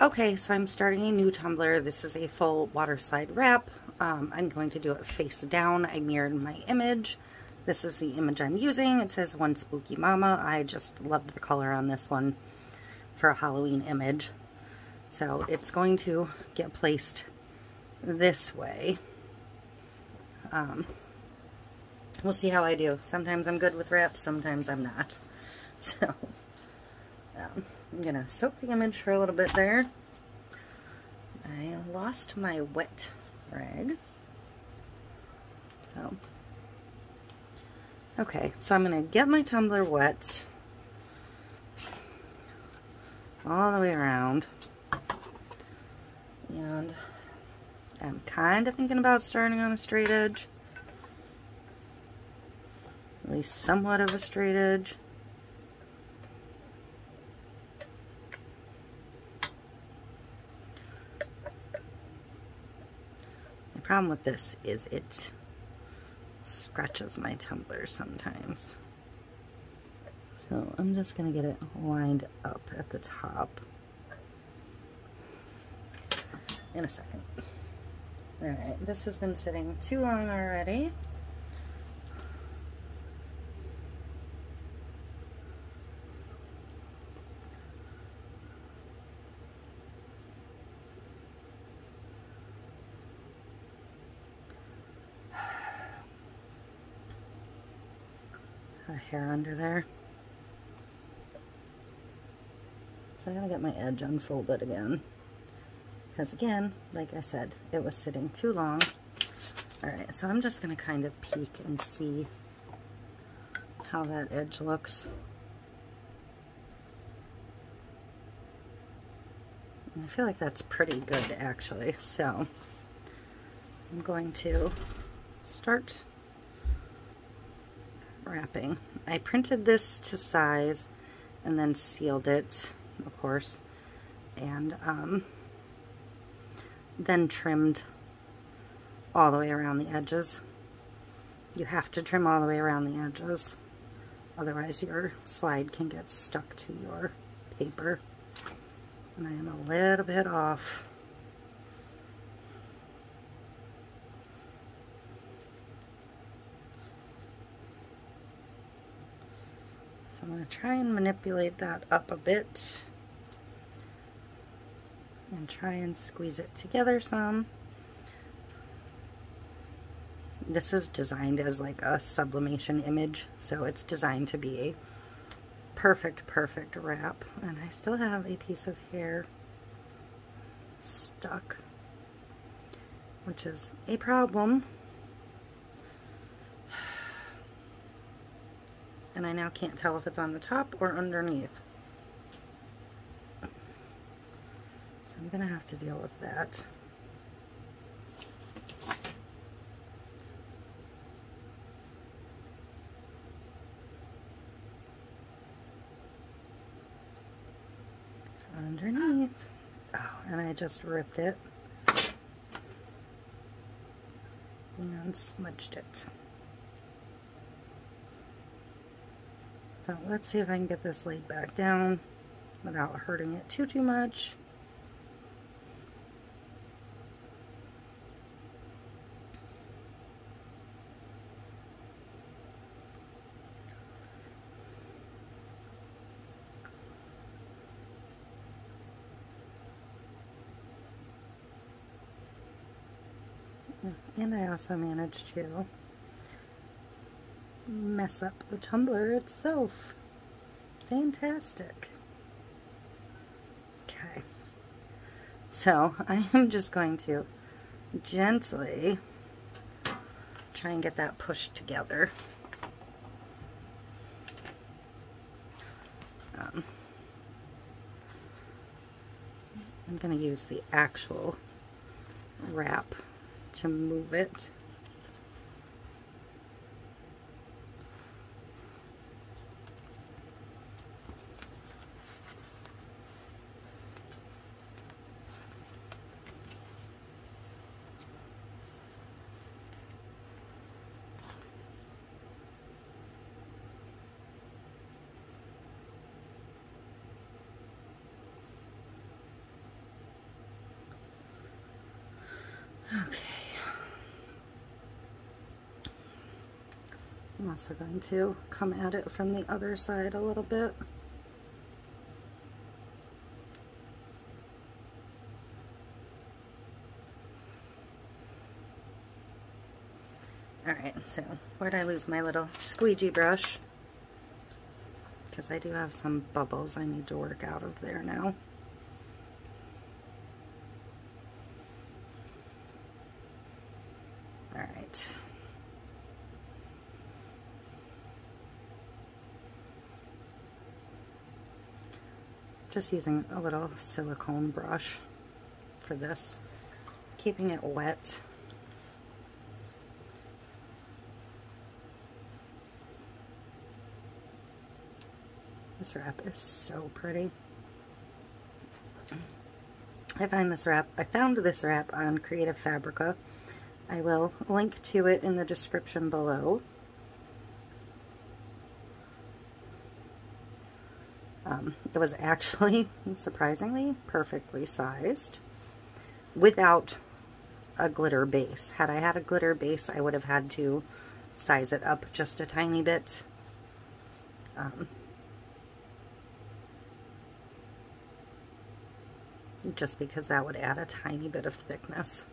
Okay, so I'm starting a new tumbler. This is a full Waterslide wrap. I'm going to do it face down. I mirrored my image. This is the image I'm using. It says One Spooky Mama. I just loved the color on this one for a Halloween image. So it's going to get placed this way. We'll see how I do. Sometimes I'm good with wraps, sometimes I'm not. So I'm going to soak the image for a little bit there. I lost my wet rag. So, okay, so I'm going to get my tumbler wet all the way around. And I'm kind of thinking about starting on a straight edge. At least somewhat of a straight edge. The problem with this is it scratches my tumbler sometimes. So I'm just going to get it lined up at the top in a second. Alright, this has been sitting too long already. A hair under there. So I gotta get my edge unfolded again. Because again, like I said, it was sitting too long. Alright, so I'm just gonna kind of peek and see how that edge looks. And I feel like that's pretty good actually. So I'm going to start wrapping. I printed this to size and then sealed it, of course, and then trimmed all the way around the edges. You have to trim all the way around the edges, otherwise your slide can get stuck to your paper. And I am a little bit off. I'm going to try and manipulate that up a bit and try and squeeze it together some. This is designed as like a sublimation image, so it's designed to be a perfect wrap. And I still have a piece of hair stuck, which is a problem. And I now can't tell if it's on the top or underneath. So I'm gonna have to deal with that. Underneath. Oh, and I just ripped it and smudged it. So let's see if I can get this laid back down without hurting it too much. And I also managed to mess up the tumbler itself. Fantastic. Okay. So I am just going to gently try and get that pushed together. I'm going to use the actual wrap to move it. Okay. I'm also going to come at it from the other side a little bit. Alright, so where'd I lose my little squeegee brush? Because I do have some bubbles I need to work out of there now. Alright. Just using a little silicone brush for this, keeping it wet. This wrap is so pretty. I found this wrap on Creative Fabrica. I will link to it in the description below. It was actually, surprisingly, perfectly sized without a glitter base. Had I had a glitter base, I would have had to size it up just a tiny bit. Just because that would add a tiny bit of thickness.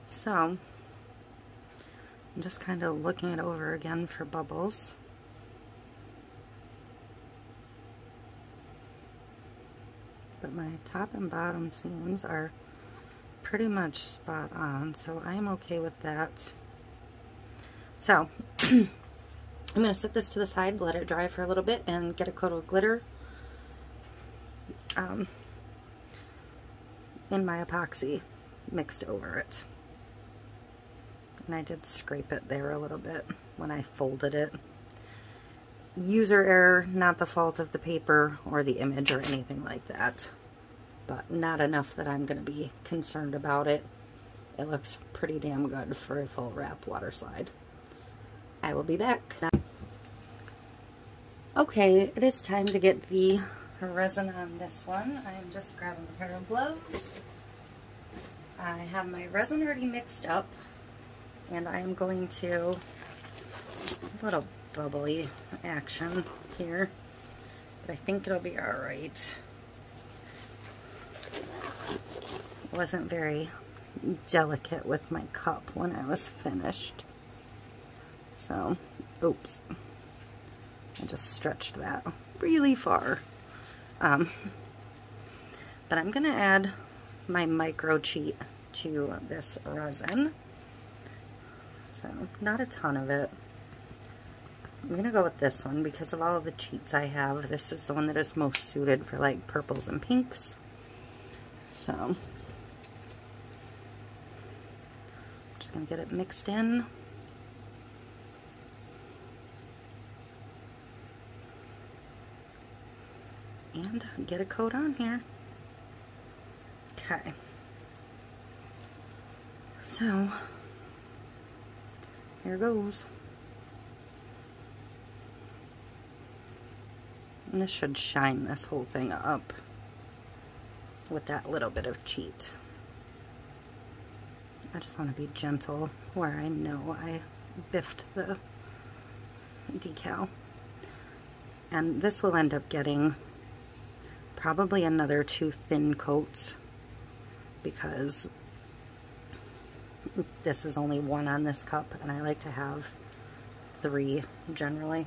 So, I'm just kind of looking it over again for bubbles. But my top and bottom seams are pretty much spot on, so I'm okay with that. So, I'm going to set this to the side, let it dry for a little bit, and get a coat of glitter in my epoxy mixed over it. And I did scrape it there a little bit when I folded it. User error, not the fault of the paper or the image or anything like that, but not enough that I'm going to be concerned about it. It looks pretty damn good for a full wrap water slide. I will be back. Okay, it is time to get the resin on this one. I'm just grabbing a pair of gloves. I have my resin already mixed up, and I am going to, a little bubbly action here, but I think it'll be alright. It wasn't very delicate with my cup when I was finished. So, oops. I just stretched that really far. But I'm going to add my micro cheat to this resin. So, not a ton of it. I'm going to go with this one because of all of the cheats I have. This is the one that is most suited for like purples and pinks. So, I'm just going to get it mixed in. And get a coat on here. Okay. So, here goes. And this should shine this whole thing up with that little bit of cheat. I just want to be gentle where I know I biffed the decal. And this will end up getting probably another 2 thin coats because this is only 1 on this cup and I like to have 3 generally.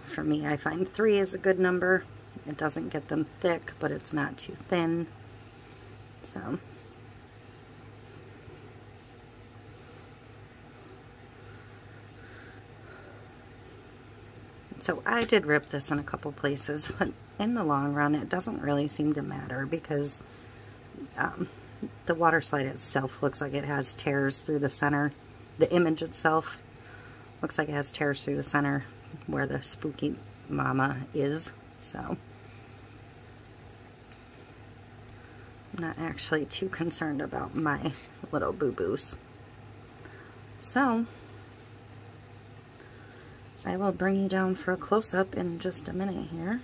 For me, I find 3 is a good number. It doesn't get them thick, but it's not too thin. So I did rip this in a couple places, but in the long run it doesn't really seem to matter because the water slide itself looks like it has tears through the center. The image itself looks like it has tears through the center where the spooky mama is. So I'm not actually too concerned about my little boo-boos. So I will bring you down for a close-up in just a minute here.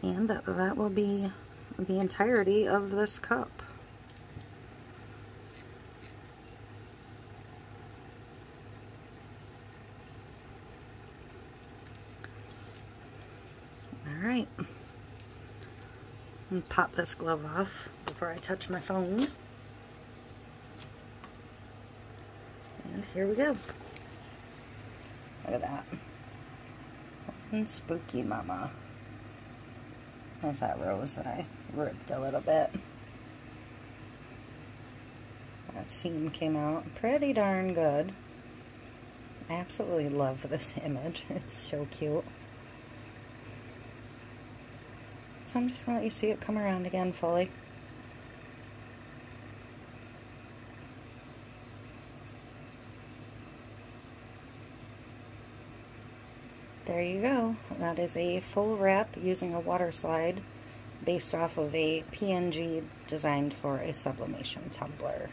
And that will be the entirety of this cup. Alright. And pop this glove off before I touch my phone. And here we go. Look at that. And Spooky Mama. That's that rose that I ripped a little bit. That seam came out pretty darn good. I absolutely love this image. It's so cute. So I'm just going to let you see it come around again fully. There you go. That is a full wrap using a water slide based off of a PNG designed for a sublimation tumbler.